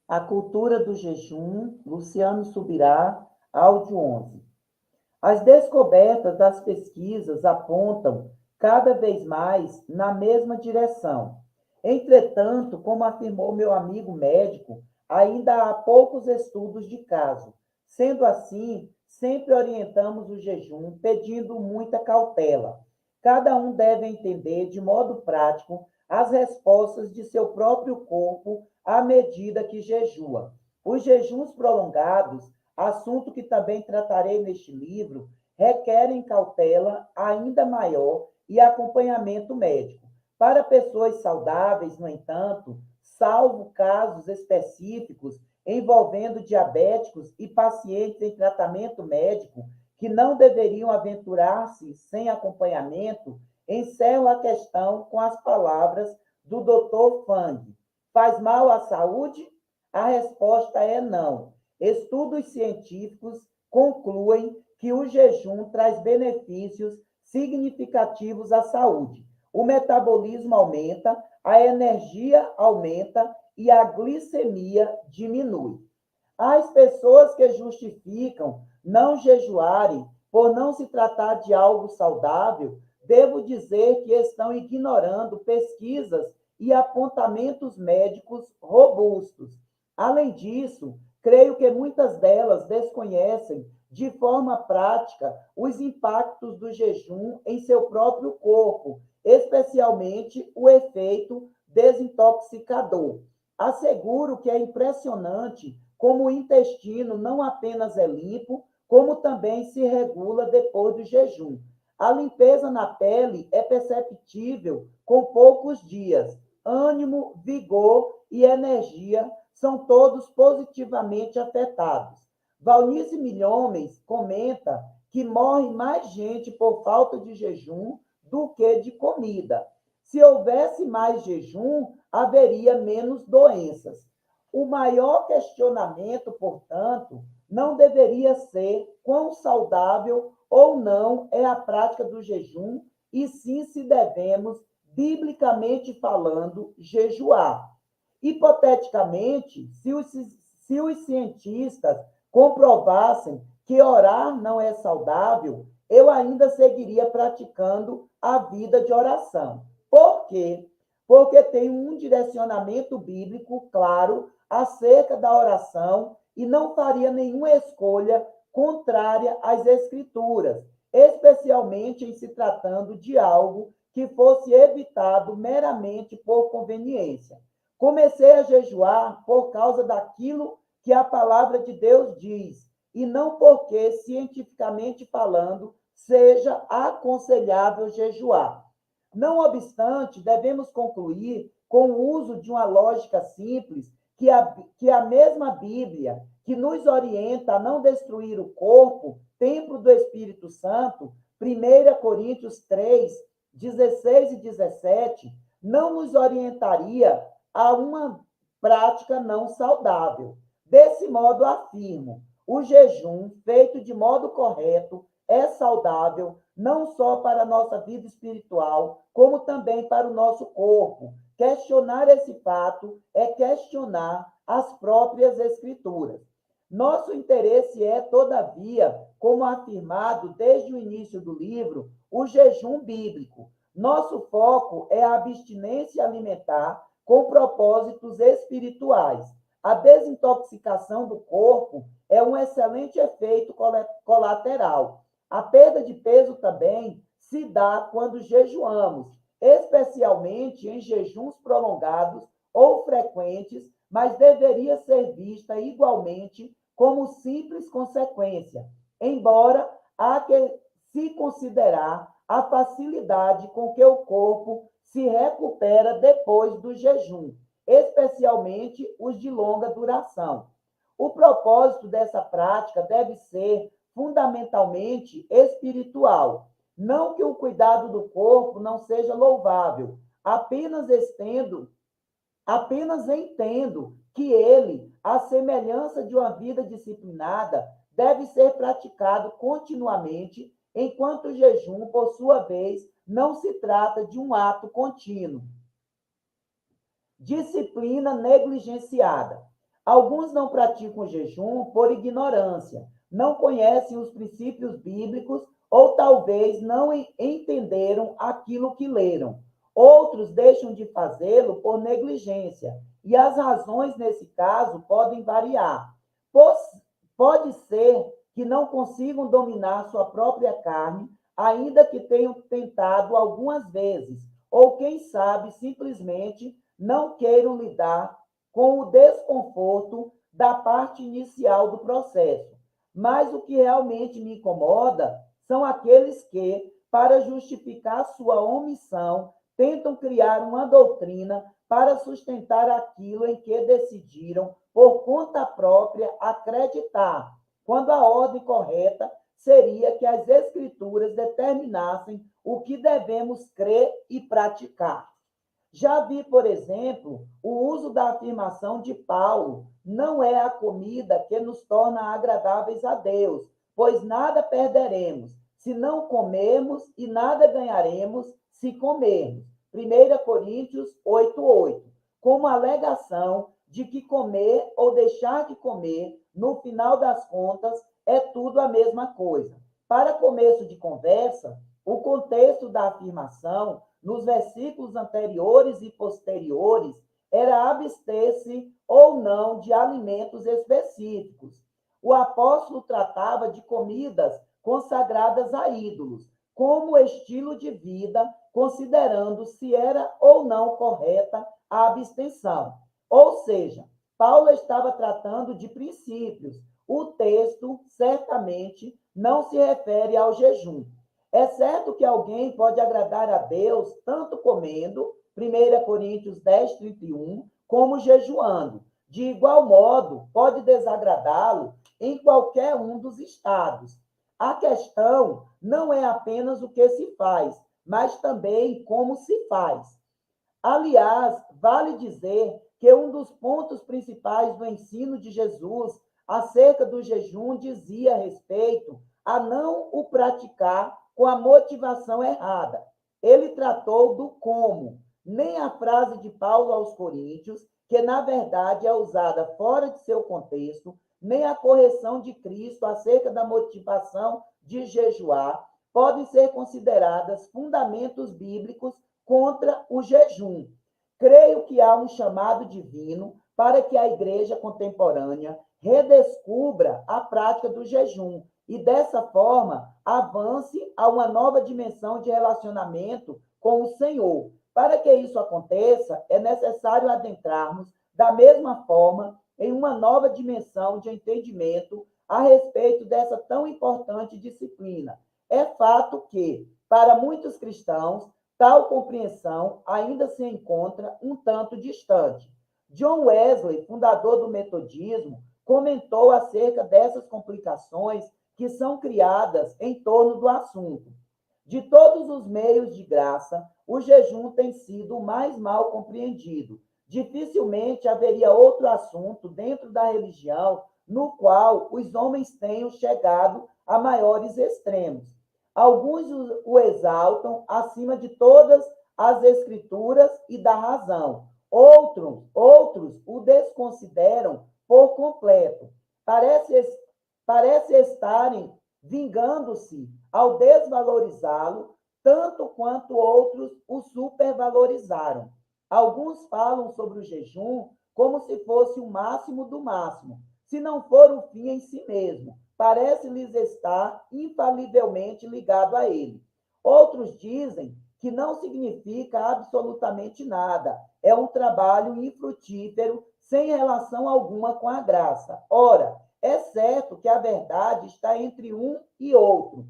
A cultura do jejum, Luciano Subirá, áudio 11. As descobertas das pesquisas apontam cada vez mais na mesma direção. Entretanto, como afirmou meu amigo médico, ainda há poucos estudos de caso. Sendo assim, sempre orientamos o jejum pedindo muita cautela. Cada um deve entender de modo prático as respostas de seu próprio corpo à medida que jejua. Os jejuns prolongados, assunto que também tratarei neste livro, requerem cautela ainda maior e acompanhamento médico. Para pessoas saudáveis, no entanto, salvo casos específicos envolvendo diabéticos e pacientes em tratamento médico que não deveriam aventurar-se sem acompanhamento, encerro a questão com as palavras do Dr. Fang. Faz mal à saúde? A resposta é não. Estudos científicos concluem que o jejum traz benefícios significativos à saúde. O metabolismo aumenta, a energia aumenta e a glicemia diminui. As pessoas que justificam não jejuarem por não se tratar de algo saudável, devo dizer que estão ignorando pesquisas e apontamentos médicos robustos. Além disso, creio que muitas delas desconhecem de forma prática os impactos do jejum em seu próprio corpo, especialmente o efeito desintoxicador. Asseguro que é impressionante como o intestino não apenas é limpo, como também se regula depois do jejum. A limpeza na pele é perceptível com poucos dias. Ânimo, vigor e energia são todos positivamente afetados. Valnice Milhomes comenta que morre mais gente por falta de jejum do que de comida. Se houvesse mais jejum, haveria menos doenças. O maior questionamento, portanto, não deveria ser quão saudável ou não é a prática do jejum, e sim se devemos, biblicamente falando, jejuar. Hipoteticamente, se os cientistas comprovassem que orar não é saudável, eu ainda seguiria praticando a vida de oração. Por quê? Porque tem um direcionamento bíblico claro acerca da oração e não faria nenhuma escolha contrária às Escrituras, especialmente em se tratando de algo que fosse evitado meramente por conveniência. Comecei a jejuar por causa daquilo que a palavra de Deus diz, e não porque, cientificamente falando, seja aconselhável jejuar. Não obstante, devemos concluir, com o uso de uma lógica simples, que a mesma Bíblia, que nos orienta a não destruir o corpo, templo do Espírito Santo, 1 Coríntios 3, 16 e 17, não nos orientaria a uma prática não saudável. Desse modo, afirmo, o jejum, feito de modo correto, é saudável não só para a nossa vida espiritual, como também para o nosso corpo. Questionar esse fato é questionar as próprias Escrituras. Nosso interesse é, todavia, como afirmado desde o início do livro, o jejum bíblico. Nosso foco é a abstinência alimentar com propósitos espirituais. A desintoxicação do corpo é um excelente efeito colateral. A perda de peso também se dá quando jejuamos, especialmente em jejuns prolongados ou frequentes, mas deveria ser vista igualmente como simples consequência, embora há que se considerar a facilidade com que o corpo se recupera depois do jejum, especialmente os de longa duração. O propósito dessa prática deve ser fundamentalmente espiritual. Não que o cuidado do corpo não seja louvável, apenas entendo que ele, à semelhança de uma vida disciplinada, deve ser praticado continuamente, enquanto o jejum, por sua vez, não se trata de um ato contínuo. Disciplina negligenciada. Alguns não praticam o jejum por ignorância, não conhecem os princípios bíblicos ou talvez não entenderam aquilo que leram. Outros deixam de fazê-lo por negligência, e as razões nesse caso podem variar. Pode ser que não consigam dominar sua própria carne, ainda que tenham tentado algumas vezes, ou quem sabe simplesmente não queiram lidar com o desconforto da parte inicial do processo. Mas o que realmente me incomoda são aqueles que, para justificar sua omissão, tentam criar uma doutrina para sustentar aquilo em que decidiram, por conta própria, acreditar, quando a ordem correta seria que as Escrituras determinassem o que devemos crer e praticar. Já vi, por exemplo, o uso da afirmação de Paulo: não é a comida que nos torna agradáveis a Deus, pois nada perderemos se não comermos e nada ganharemos se comermos. 1 Coríntios 8:8, como alegação de que comer ou deixar de comer, no final das contas, é tudo a mesma coisa. Para começo de conversa, o contexto da afirmação nos versículos anteriores e posteriores era abster-se ou não de alimentos específicos. O apóstolo tratava de comidas consagradas a ídolos, como estilo de vida, considerando se era ou não correta a abstenção. Ou seja, Paulo estava tratando de princípios. O texto certamente não se refere ao jejum. É certo que alguém pode agradar a Deus tanto comendo, 1 Coríntios 10:31, como jejuando. De igual modo, pode desagradá-lo em qualquer um dos estados. A questão não é apenas o que se faz, mas também como se faz. Aliás, vale dizer que um dos pontos principais do ensino de Jesus acerca do jejum dizia respeito a não o praticar com a motivação errada. Ele tratou do como. Nem a frase de Paulo aos Coríntios, que na verdade é usada fora de seu contexto, nem a correção de Cristo acerca da motivação de jejuar, podem ser consideradas fundamentos bíblicos contra o jejum. Creio que há um chamado divino para que a igreja contemporânea redescubra a prática do jejum e, dessa forma, avance a uma nova dimensão de relacionamento com o Senhor. Para que isso aconteça, é necessário adentrarmos, da mesma forma, em uma nova dimensão de entendimento a respeito dessa tão importante disciplina. É fato que, para muitos cristãos, tal compreensão ainda se encontra um tanto distante. John Wesley, fundador do metodismo, comentou acerca dessas complicações que são criadas em torno do assunto. De todos os meios de graça, o jejum tem sido o mais mal compreendido. Dificilmente haveria outro assunto dentro da religião no qual os homens tenham chegado a maiores extremos. Alguns o exaltam acima de todas as escrituras e da razão. Outros o desconsideram por completo. Parece estarem vingando-se ao desvalorizá-lo, tanto quanto outros o supervalorizaram. Alguns falam sobre o jejum como se fosse o máximo do máximo, se não for o fim em si mesmo. Parece-lhes estar infalivelmente ligado a ele. Outros dizem que não significa absolutamente nada. É um trabalho infrutífero, sem relação alguma com a graça. Ora, é certo que a verdade está entre um e outro.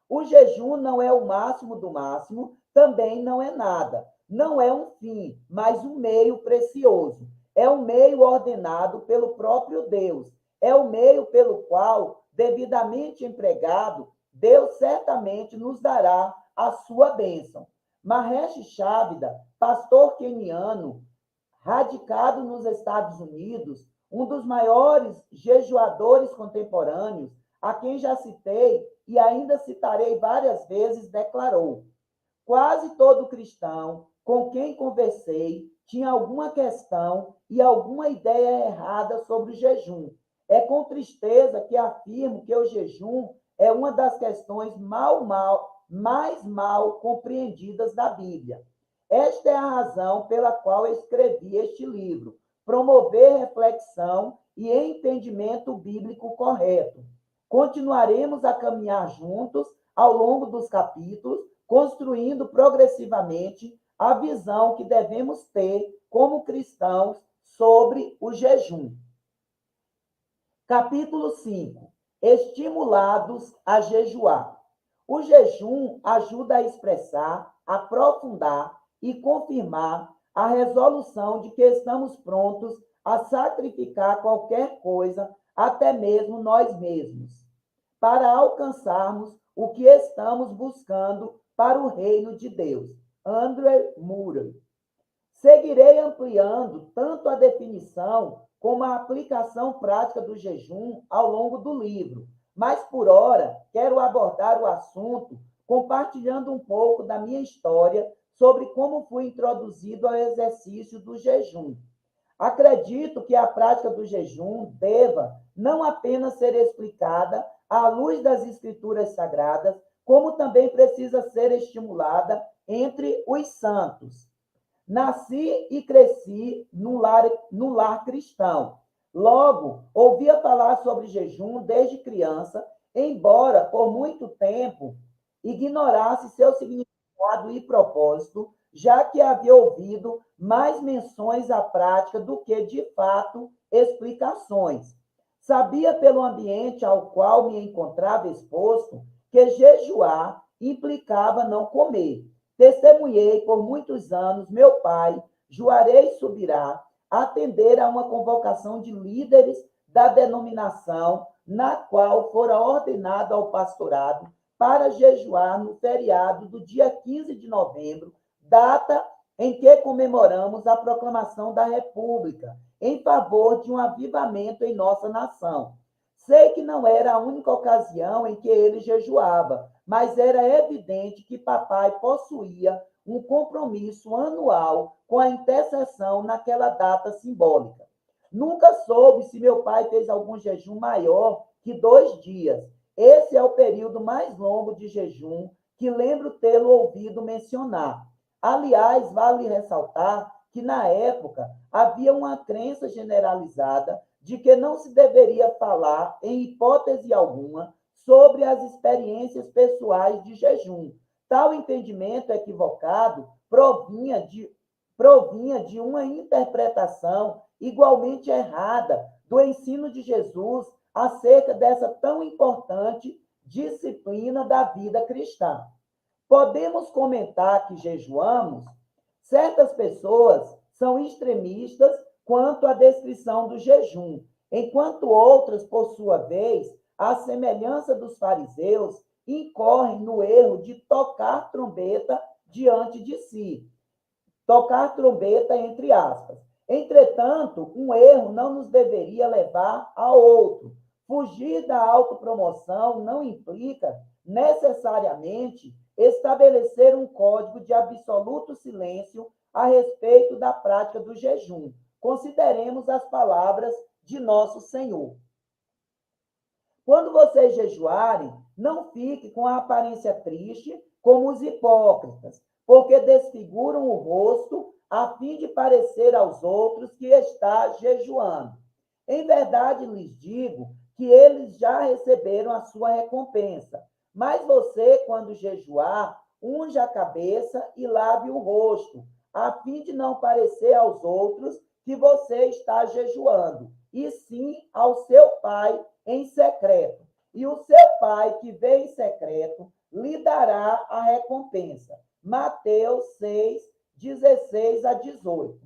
O jejum não é o máximo do máximo, também não é nada. Não é um fim, mas um meio precioso. É um meio ordenado pelo próprio Deus. É o meio pelo qual, devidamente empregado, Deus certamente nos dará a sua bênção. Mahesh Chavda, pastor queniano, radicado nos Estados Unidos, um dos maiores jejuadores contemporâneos, a quem já citei e ainda citarei várias vezes, declarou: quase todo cristão com quem conversei tinha alguma questão e alguma ideia errada sobre o jejum. É com tristeza que afirmo que o jejum é uma das questões mais mal compreendidas da Bíblia. Esta é a razão pela qual escrevi este livro, promover reflexão e entendimento bíblico correto. Continuaremos a caminhar juntos ao longo dos capítulos, construindo progressivamente a visão que devemos ter como cristãos sobre o jejum. Capítulo 5. Estimulados a jejuar. O jejum ajuda a expressar, aprofundar e confirmar a resolução de que estamos prontos a sacrificar qualquer coisa, até mesmo nós mesmos, para alcançarmos o que estamos buscando para o reino de Deus. Andrew Murray. Seguirei ampliando tanto a definição como a aplicação prática do jejum ao longo do livro, mas por ora quero abordar o assunto compartilhando um pouco da minha história sobre como fui introduzido ao exercício do jejum. Acredito que a prática do jejum deva não apenas ser explicada à luz das Escrituras Sagradas, como também precisa ser estimulada entre os santos. Nasci e cresci no lar cristão. Logo, ouvia falar sobre jejum desde criança, embora por muito tempo ignorasse seu significado e propósito, já que havia ouvido mais menções à prática do que, de fato, explicações. Sabia pelo ambiente ao qual me encontrava exposto que jejuar implicava não comer. Testemunhei por muitos anos meu pai, Juarez Subirá, atender a uma convocação de líderes da denominação, na qual fora ordenado ao pastorado para jejuar no feriado do dia 15 de novembro, data em que comemoramos a proclamação da República, em favor de um avivamento em nossa nação. Sei que não era a única ocasião em que ele jejuava, mas era evidente que papai possuía um compromisso anual com a intercessão naquela data simbólica. Nunca soube se meu pai fez algum jejum maior que 2 dias. Esse é o período mais longo de jejum que lembro tê-lo ouvido mencionar. Aliás, vale ressaltar que, na época, havia uma crença generalizada de que não se deveria falar, em hipótese alguma, sobre as experiências pessoais de jejum. Tal entendimento equivocado provinha de uma interpretação igualmente errada do ensino de Jesus acerca dessa tão importante disciplina da vida cristã. Podemos comentar que jejuamos? Certas pessoas são extremistas quanto à descrição do jejum, enquanto outras, por sua vez, à semelhança dos fariseus, incorrem no erro de tocar trombeta diante de si. Tocar trombeta entre aspas. Entretanto, um erro não nos deveria levar a outro. Fugir da autopromoção não implica, necessariamente, estabelecer um código de absoluto silêncio a respeito da prática do jejum. Consideremos as palavras de nosso Senhor. Quando vocês jejuarem, não fique com a aparência triste como os hipócritas, porque desfiguram o rosto a fim de parecer aos outros que está jejuando. Em verdade lhes digo que eles já receberam a sua recompensa. Mas você, quando jejuar, unja a cabeça e lave o rosto, a fim de não parecer aos outros que você está jejuando, e sim ao seu Pai em secreto. E o seu Pai que vê em secreto lhe dará a recompensa. Mateus 6, 16 a 18.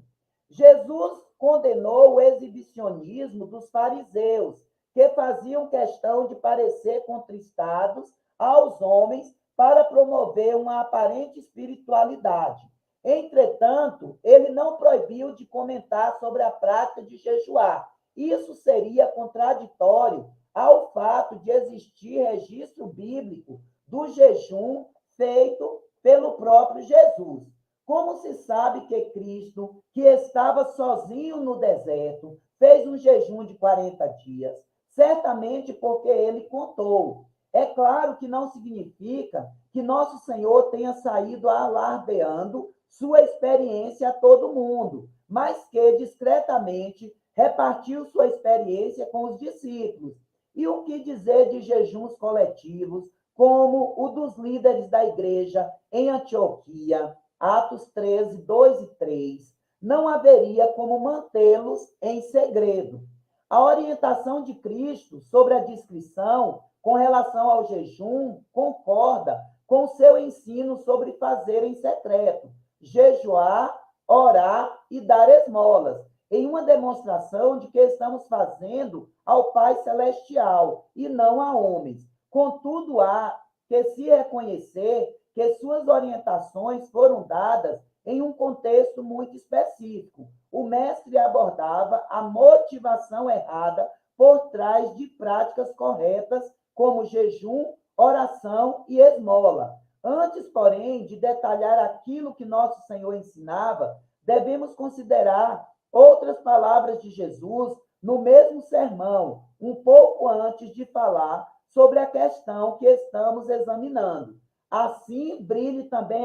Jesus condenou o exibicionismo dos fariseus, que faziam questão de parecer contristados aos homens para promover uma aparente espiritualidade. Entretanto, ele não proibiu de comentar sobre a prática de jejuar. Isso seria contraditório ao fato de existir registro bíblico do jejum feito pelo próprio Jesus. Como se sabe que Cristo, que estava sozinho no deserto, fez um jejum de 40 dias? Certamente porque ele contou. É claro que não significa que nosso Senhor tenha saído alardeando sua experiência a todo mundo, mas que discretamente repartiu sua experiência com os discípulos. E o que dizer de jejuns coletivos, como o dos líderes da igreja em Antioquia, Atos 13, 2 e 3? Não haveria como mantê-los em segredo. A orientação de Cristo sobre a discrição com relação ao jejum concorda com seu ensino sobre fazer em secreto, jejuar, orar e dar esmolas, em uma demonstração de que estamos fazendo ao Pai Celestial e não a homens. Contudo, há que se reconhecer que suas orientações foram dadas em um contexto muito específico. O mestre abordava a motivação errada por trás de práticas corretas, como jejum, oração e esmola. Antes, porém, de detalhar aquilo que nosso Senhor ensinava, devemos considerar outras palavras de Jesus no mesmo sermão, um pouco antes de falar sobre a questão que estamos examinando. Assim brilhe também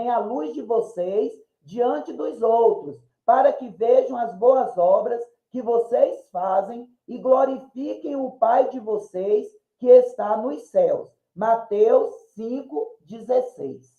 a luz de vocês diante dos outros, para que vejam as boas obras que vocês fazem e glorifiquem o Pai de vocês que está nos céus. Mateus 5:16.